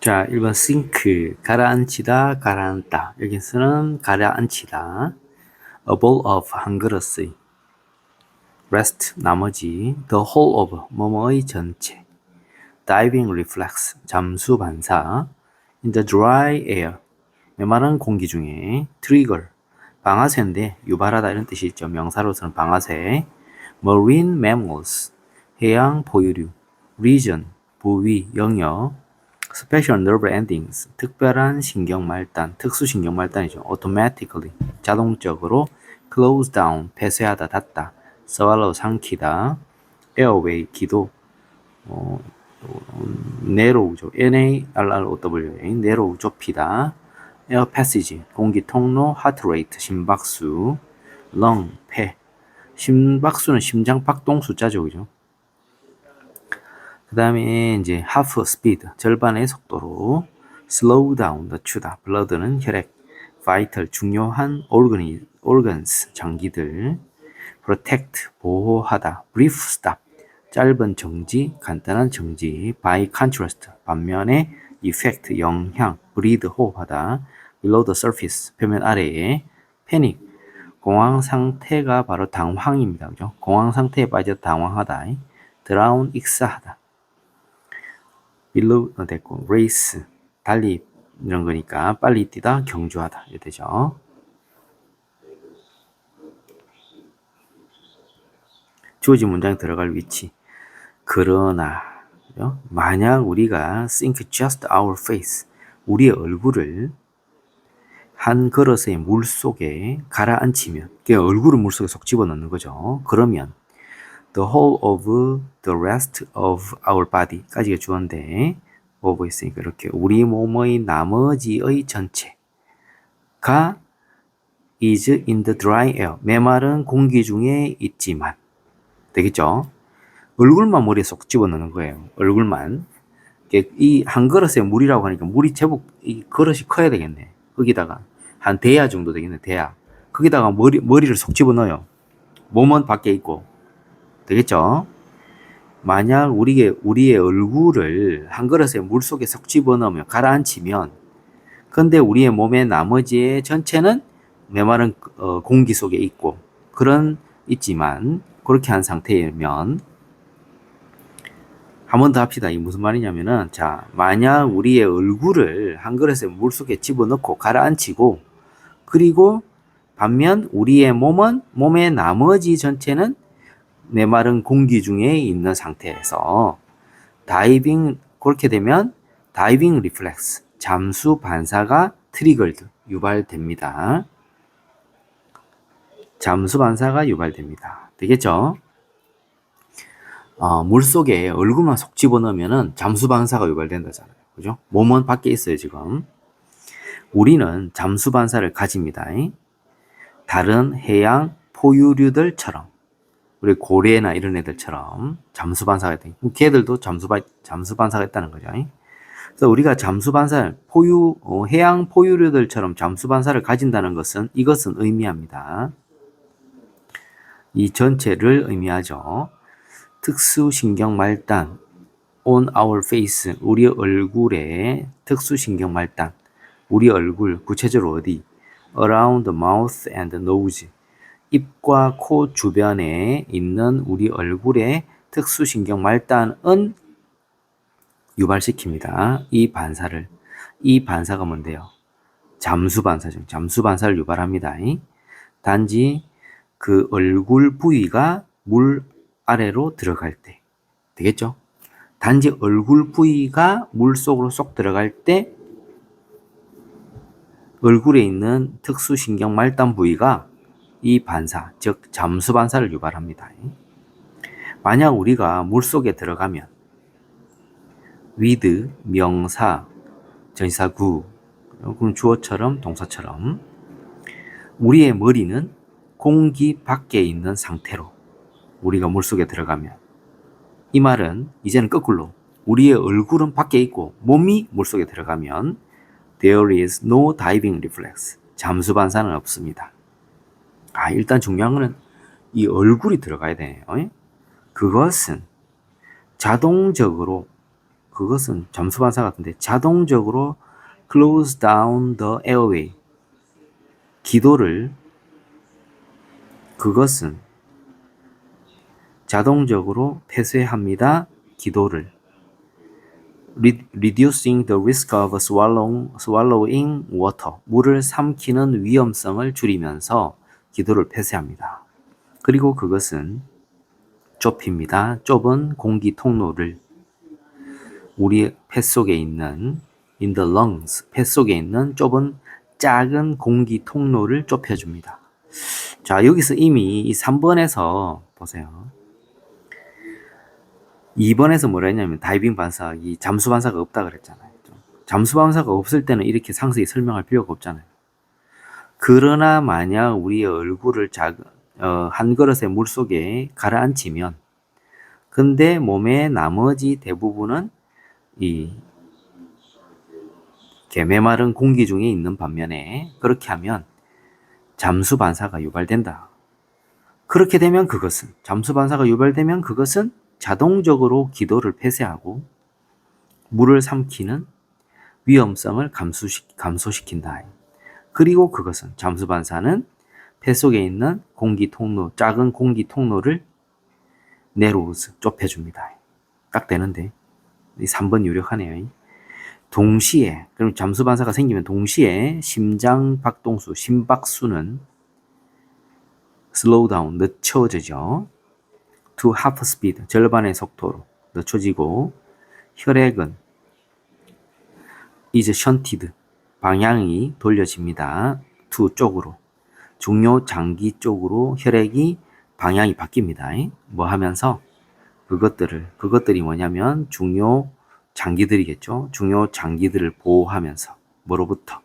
자, 1번 sink, 가라앉히다, 가라앉다. 여기서는 가라앉히다. A bowl of, 한 그릇의. rest, 나머지. the whole of, 뭐뭐의 전체. diving reflex, 잠수 반사. in the dry air, 메마른 공기 중에. trigger, 방아쇠인데 유발하다 이런 뜻이 있죠. 명사로서는 방아쇠. marine mammals, 해양 포유류. region, 부위, 영역. special nerve endings, 특별한 신경말단, 특수신경말단이죠. automatically, 자동적으로. close down, 폐쇄하다, 닫다. swallow, 삼키다. airway, 기도. narrow죠. narrow, narrow, 좁히다. air passage, 공기 통로. heart rate, 심박수. lung, 폐. 심박수는 심장 박동 숫자죠, 그죠? 그 다음에 이제 half speed, 절반의 속도로. slow down, 늦추다. blood는 혈액. vital, 중요한 organs, 장기들. protect, 보호하다. brief stop, 짧은 정지, 간단한 정지. by contrast, 반면에. effect, 영향. breathe, 호흡하다. below the surface, 표면 아래에. panic, 공황 상태가 바로 당황입니다. 그죠? 공황 상태에 빠져 당황하다. drown, 익사하다. below 됐고, race, 달리 이런 거니까 빨리 뛰다, 경주하다 이렇게 되죠. 주어진 문장에 들어갈 위치. 그러나, 그죠? 만약 우리가 sink just our face, 우리의 얼굴을 한 그릇의 물 속에 가라앉히면, 그러니까 얼굴을 물 속에 쏙 집어넣는 거죠. 그러면 the whole of the rest of our body까지가 주어인데 of 있으니까 이렇게 우리 몸의 나머지의 전체가 is in the dry air, 메마른 공기 중에 있지만, 되겠죠? 얼굴만 머리에 쏙 집어넣는 거예요. 얼굴만. 이 한 그릇에 물이라고 하니까 물이 제법 이 그릇이 커야 되겠네. 거기다가 한 대야 정도 되겠네. 대야. 거기다가 머리를 쏙 집어넣어요. 몸은 밖에 있고. 되겠죠? 만약 우리의 얼굴을 한 그릇에 물 속에 쏙 집어넣으면, 가라앉히면, 근데 우리의 몸의 나머지의 전체는 메마른 공기 속에 있고, 있지만, 그렇게 한 상태면, 한 번 더 합시다. 이게 무슨 말이냐면은, 자, 만약 우리의 얼굴을 한 그릇에 물 속에 집어넣고 가라앉히고, 그리고 반면 우리의 몸의 나머지 전체는 메마른 공기 중에 있는 상태에서 그렇게 되면 다이빙 리플렉스, 잠수 반사가 트리거드, 유발됩니다. 잠수 반사가 유발됩니다. 되겠죠? 물속에 얼굴만 쏙 집어넣으면은 잠수 반사가 유발된다잖아요. 그죠? 몸은 밖에 있어요, 지금. 우리는 잠수 반사를 가집니다. 다른 해양 포유류들처럼. 우리 고래나 이런 애들처럼 잠수 반사가 있다. 걔들도 잠수 반사가 있다는 거죠. 그래서 우리가 해양 포유류들처럼 잠수 반사를 가진다는 이것은 의미합니다. 이 전체를 의미하죠. 특수신경 말단, on our face, 우리 얼굴에 특수신경 말단, 우리 얼굴, 구체적으로 어디? around the mouth and nose, 입과 코 주변에 있는 우리 얼굴의 특수신경 말단은 유발시킵니다. 이 반사가 뭔데요? 잠수 반사죠. 잠수 반사를 유발합니다. 단지 그 얼굴 부위가 물 아래로 들어갈 때. 되겠죠? 단지 얼굴 부위가 물 속으로 쏙 들어갈 때 얼굴에 있는 특수신경 말단 부위가 이 반사, 즉 잠수 반사를 유발합니다. 만약 우리가 물속에 들어가면 with, 명사, 전치사구, 그럼 주어처럼 동사처럼 우리의 머리는 공기 밖에 있는 상태로 우리가 물속에 들어가면, 이 말은 이제는 거꾸로 우리의 얼굴은 밖에 있고 몸이 물속에 들어가면 there is no diving reflex, 잠수 반사는 없습니다. 일단 중요한 거는 이 얼굴이 들어가야 되네요. 그것은 자동적으로 그것은 잠수반사 같은데 자동적으로 close down the airway. 기도를 그것은 자동적으로 폐쇄합니다. 기도를 reducing the risk of swallowing water. 물을 삼키는 위험성을 줄이면서 기도를 폐쇄합니다. 그리고 그것은 좁힙니다. 좁은 공기 통로를 우리 폐 속에 있는 in the lungs, 폐 속에 있는 좁은 작은 공기 통로를 좁혀줍니다. 자, 여기서 이미 이 3번에서 보세요. 2번에서 뭐라 했냐면 다이빙 반사, 이 잠수 반사가 없다 그랬잖아요. 잠수 반사가 없을 때는 이렇게 상세히 설명할 필요가 없잖아요. 그러나 만약 우리의 얼굴을 한 그릇의 물 속에 가라앉히면 근데 몸의 나머지 대부분은 이 메마른 공기 중에 있는 반면에 그렇게 하면 잠수 반사가 유발된다. 그렇게 되면 그것은 잠수 반사가 유발되면 그것은 자동적으로 기도를 폐쇄하고 물을 삼키는 위험성을 감소시킨다. 그리고 그것은 잠수 반사는 폐 속에 있는 공기 통로, 작은 공기 통로를 내로우즈 좁혀줍니다. 딱 되는데 이 3번 유력하네요. 동시에 그럼 잠수 반사가 생기면 동시에 심장 박동수, 심박수는 slow down, 늦춰지죠. to half speed, 절반의 속도로 늦춰지고 혈액은 is shunted, 방향이 돌려집니다. to 쪽으로, 중요 장기 쪽으로 혈액이 방향이 바뀝니다. 뭐 하면서 그것들이 뭐냐면 중요 장기들이겠죠. 중요 장기들을 보호하면서 뭐로부터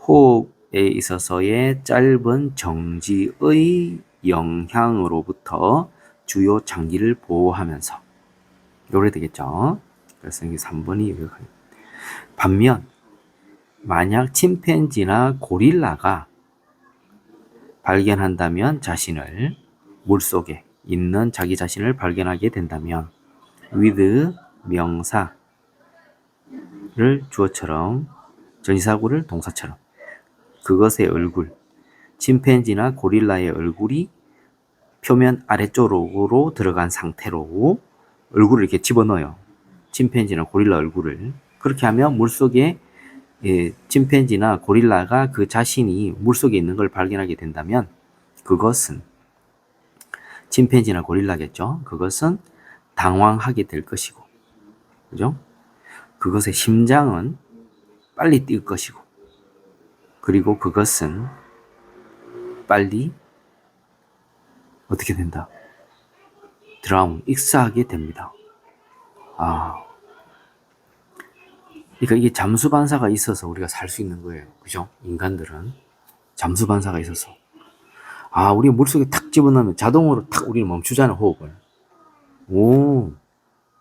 호흡에 있어서의 짧은 정지의 영향으로부터 주요 장기를 보호하면서 요래 되겠죠. 그래서 이게 3번이 유력합니다. 반면 만약 침팬지나 고릴라가 발견한다면 자신을 물속에 있는 자기 자신을 발견하게 된다면 with 명사를 주어처럼 전치사구를 동사처럼 그것의 얼굴 침팬지나 고릴라의 얼굴이 표면 아래쪽으로 들어간 상태로 얼굴을 이렇게 집어넣어요. 침팬지나 고릴라 얼굴을. 그렇게 하면 물속에 침팬지나 고릴라가 그 자신이 물속에 있는 걸 발견하게 된다면 그것은 침팬지나 고릴라겠죠. 그것은 당황하게 될 것이고, 그죠? 그것의 심장은 빨리 뛸 것이고, 그리고 그것은 빨리 어떻게 된다? 익사하게 됩니다. 그러니까 이게 잠수 반사가 있어서 우리가 살 수 있는 거예요. 그죠? 인간들은 잠수 반사가 있어서. 우리가 물속에 탁 집어넣으면 자동으로 탁 우리는 멈추잖아, 호흡을.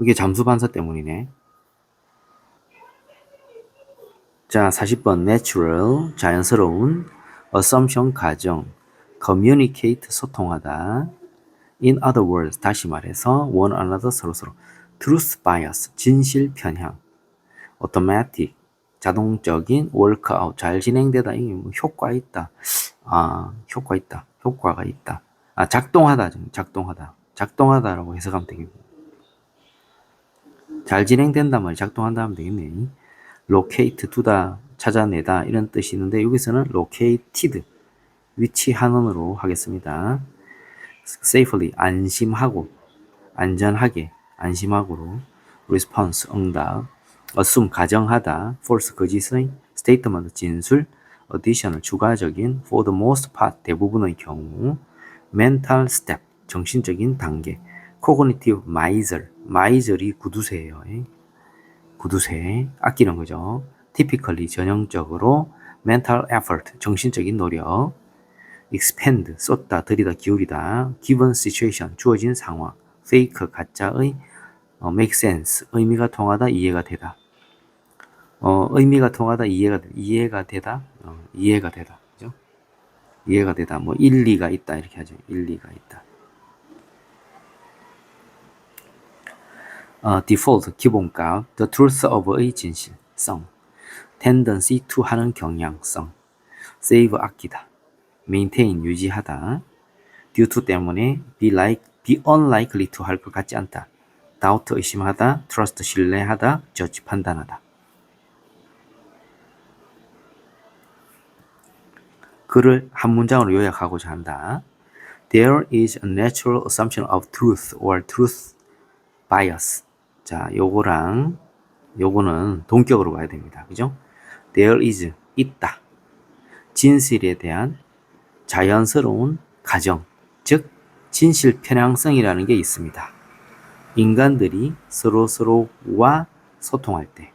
이게 잠수 반사 때문이네. 자, 40번 natural, 자연스러운, assumption, 가정, communicate, 소통하다, in other words, 다시 말해서 one another, 서로서로, truth bias, 진실 편향, automatic, 자동적인, work out, 잘 진행되다, 이게 뭐 효과 있다, 효과가 있다, 작동하다라고 해석하면 되겠고, 잘 진행된다 말이 작동한다 하면 되겠네. locate, 두다, 찾아내다 이런 뜻이 있는데 여기서는 located, 위치하는으로 하겠습니다. safely, 안심하고, 안전하게, 안심하고로 response, 응답, assume, 가정하다, false, 거짓의, statement, 진술, additional, 추가적인, for the most part, 대부분의 경우, mental step, 정신적인 단계, cognitive miser, miser이 구두쇠예요. 구두쇠, 아끼는 거죠. typically, 전형적으로, mental effort, 정신적인 노력, expend, 쏟다, 들이다, 기울이다, given situation, 주어진 상황, fake, 가짜의, make sense, 의미가 통하다, 이해가 되다. 의미가 통하다, 이해가 되다, 이해가 되다, 그죠? 이해가 되다, 뭐 일리가 있다 이렇게 하죠. 일리가 있다. default, 기본값, the truth of의 진실성, tendency to 하는 경향성, save, 아끼다, maintain, 유지하다, due to 때문에 be unlikely to 할 것 같지 않다, doubt, 의심하다, trust, 신뢰하다, judge, 판단하다. 그를 한 문장으로 요약하고자 한다. There is a natural assumption of truth or truth bias. 자, 요거는 동격으로 봐야 됩니다. 그죠? There is, 있다. 진실에 대한 자연스러운 가정, 즉 진실 편향성이라는 게 있습니다. 인간들이 서로와 소통할 때,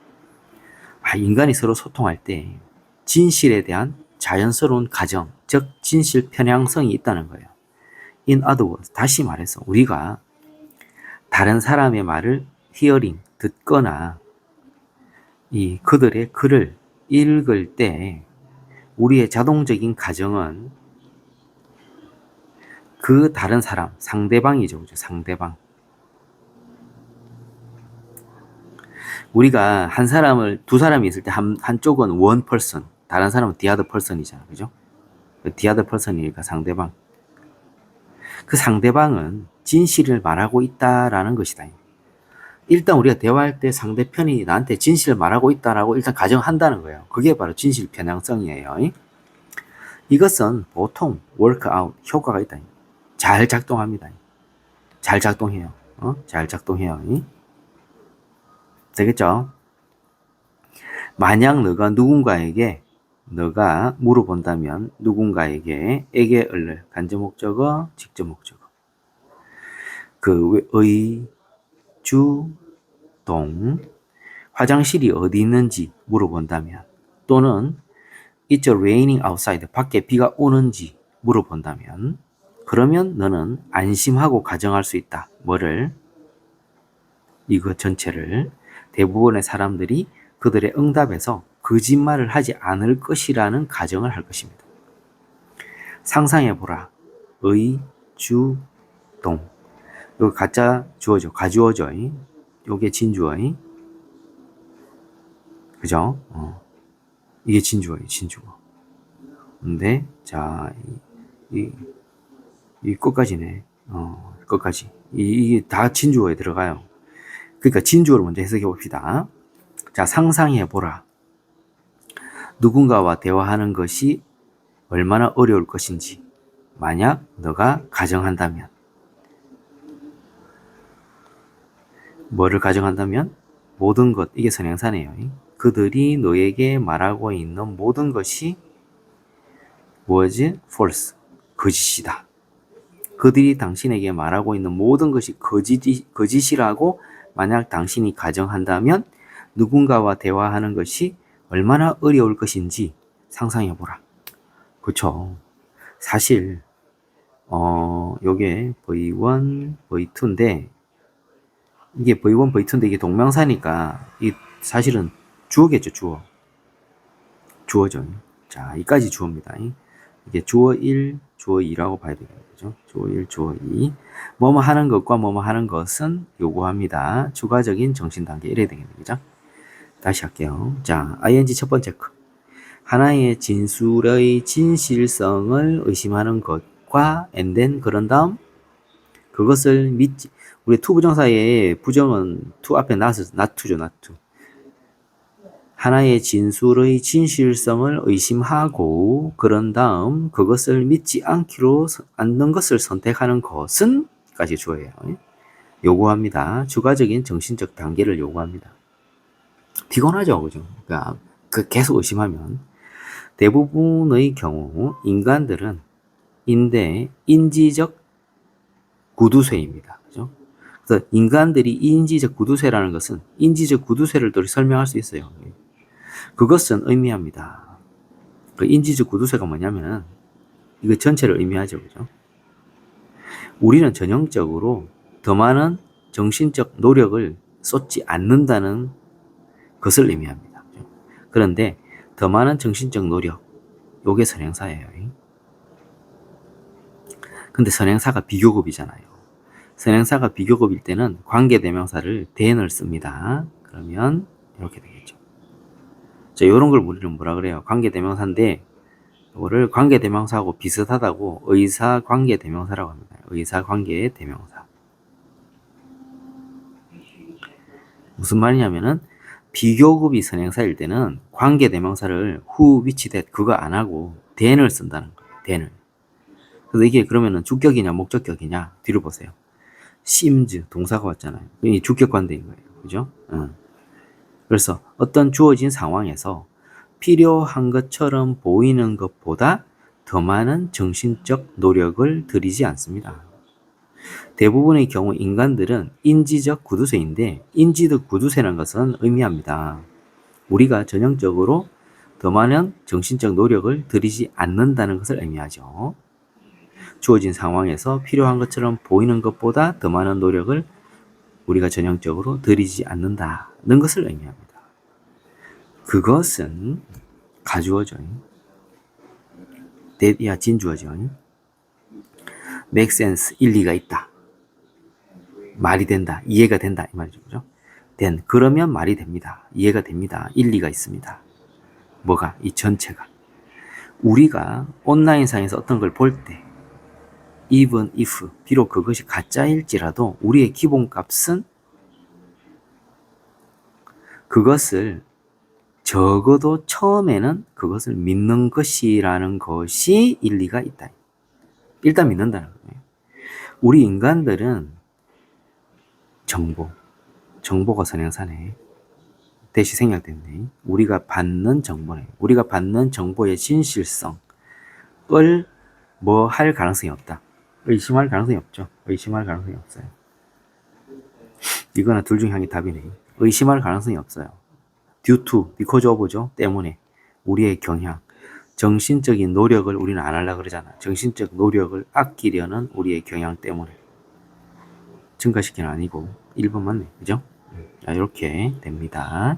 인간이 서로 소통할 때 진실에 대한 자연스러운 가정, 즉 진실 편향성이 있다는 거예요. In other words, 다시 말해서 우리가 다른 사람의 말을 히어링, 듣거나 그들의 글을 읽을 때 우리의 자동적인 가정은 그 다른 사람, 상대방이죠. 상대방. 우리가 한 사람을, 두 사람이 있을 때 한쪽은 one person, 다른 사람은 the other person이잖아. 그죠? the other person이니까 상대방. 그 상대방은 진실을 말하고 있다라는 것이다. 일단 우리가 대화할 때 상대편이 나한테 진실을 말하고 있다라고 일단 가정한다는 거예요. 그게 바로 진실 편향성이에요. 이것은 보통 workout, 효과가 있다. 잘 작동합니다. 잘 작동해요. 잘 작동해요. 되겠죠? 만약 너가 물어본다면 누군가에게 을을 간접 목적어, 직접 목적어. 화장실이 어디 있는지 물어본다면, 또는 It's raining outside, 밖에 비가 오는지 물어본다면, 그러면 너는 안심하고 가정할 수 있다. 뭐를? 이거 전체를 대부분의 사람들이 그들의 응답에서 거짓말을 하지 않을 것이라는 가정을 할 것입니다. 상상해보라. 동. 이거 가짜 주어죠. 가주어죠. 요게 진주어. 그죠? 이게 진주어예요. 진주어. 근데 자, 이 끝까지네. 끝까지. 이게 다 진주어에 들어가요. 그러니까 진주어를 먼저 해석해 봅시다. 자, 상상해 보라. 누군가와 대화하는 것이 얼마나 어려울 것인지 만약 너가 가정한다면, 뭐를 가정한다면? 모든 것, 이게 선행사네요. 그들이 너에게 말하고 있는 모든 것이 뭐지? false, 거짓이다. 그들이 당신에게 말하고 있는 모든 것이 거짓이라고 만약 당신이 가정한다면 누군가와 대화하는 것이 얼마나 어려울 것인지 상상해보라. 그쵸? 사실 요게 V1, V2인데 이게 V1, V2인데 이게 동명사니까 이 사실은 주어겠죠. 주어죠. 자, 이까지 주어입니다. 이게 주어 1, 주어 2라고 봐야 되겠죠. 주어 1, 주어 2. 뭐뭐 하는 것과 뭐뭐 하는 것은 요구합니다. 추가적인 정신단계 이래야 되겠죠. 다시 할게요. 자, ing 첫 번째 크. 하나의 진술의 진실성을 의심하는 것과 and then 그런 다음 그것을 믿지. 우리 to 부정사의 부정은 to 앞에 not to죠. not to. 하나의 진술의 진실성을 의심하고 그런 다음 그것을 믿지 않는 것을 선택하는 것은 까지 주어예요. 요구합니다. 추가적인 정신적 단계를 요구합니다. 피곤하죠, 그죠? 그러니까 계속 의심하면 대부분의 경우 인간들은 인지적 구두쇠입니다. 그죠? 그래서 인간들이 인지적 구두쇠라는 것은 인지적 구두쇠를 또 설명할 수 있어요. 그것은 의미합니다. 그 인지적 구두쇠가 뭐냐면은 이거 전체를 의미하죠. 그죠? 우리는 전형적으로 더 많은 정신적 노력을 쏟지 않는다는 것을 의미합니다. 그죠? 그런데 더 많은 정신적 노력, 요게 선행사예요. 근데 선행사가 비교급이잖아요. 선행사가 비교급일 때는 관계대명사를 then을 씁니다. 그러면 이렇게 되겠죠. 자, 요런 걸 우리는 뭐라 그래요? 관계대명사인데 이거를 관계대명사하고 비슷하다고 의사관계대명사라고 합니다. 의사관계대명사. 무슨 말이냐면은 비교급이 선행사일 때는 관계대명사를 who, which, that 그거 안 하고 then을 쓴다는 거예요. then을. 그래서 이게 그러면은 주격이냐 목적격이냐 뒤로 보세요. seems 동사가 왔잖아요. 이 주격 관대인 거예요. 그죠? 그래서 어떤 주어진 상황에서 필요한 것처럼 보이는 것보다 더 많은 정신적 노력을 들이지 않습니다. 대부분의 경우 인간들은 인지적 구두쇠인데 인지적 구두쇠라는 것은 의미합니다. 우리가 전형적으로 더 많은 정신적 노력을 들이지 않는다는 것을 의미하죠. 주어진 상황에서 필요한 것처럼 보이는 것보다 더 많은 노력을 우리가 전형적으로 들이지 않는다는 것을 의미합니다. 그것은 가주어죠. that이야 진주어죠. make sense, 일리가 있다. 말이 된다, 이해가 된다 이 말이죠. 그죠? then, 그러면 말이 됩니다. 이해가 됩니다. 일리가 있습니다. 뭐가? 이 전체가. 우리가 온라인상에서 어떤 걸 볼 때 even if, 비록 그것이 가짜일지라도 우리의 기본값은 그것을 적어도 처음에는 그것을 믿는 것이라는 것이 일리가 있다. 일단 믿는다는 거예요. 우리 인간들은 정보가 선행사네. 대시 생략됐네. 우리가 받는 정보네. 우리가 받는 정보의 진실성을 뭐 할 가능성이 없다. 의심할 가능성이 없죠. 의심할 가능성이 없어요. 이거나 둘 중 하나가 답이네. 의심할 가능성이 없어요. due to, because of죠. 때문에 우리의 경향, 정신적인 노력을 우리는 안 하려고 그러잖아. 정신적 노력을 아끼려는 우리의 경향 때문에. 증가시키는 아니고 1번 맞네. 그죠? 자, 이렇게 됩니다.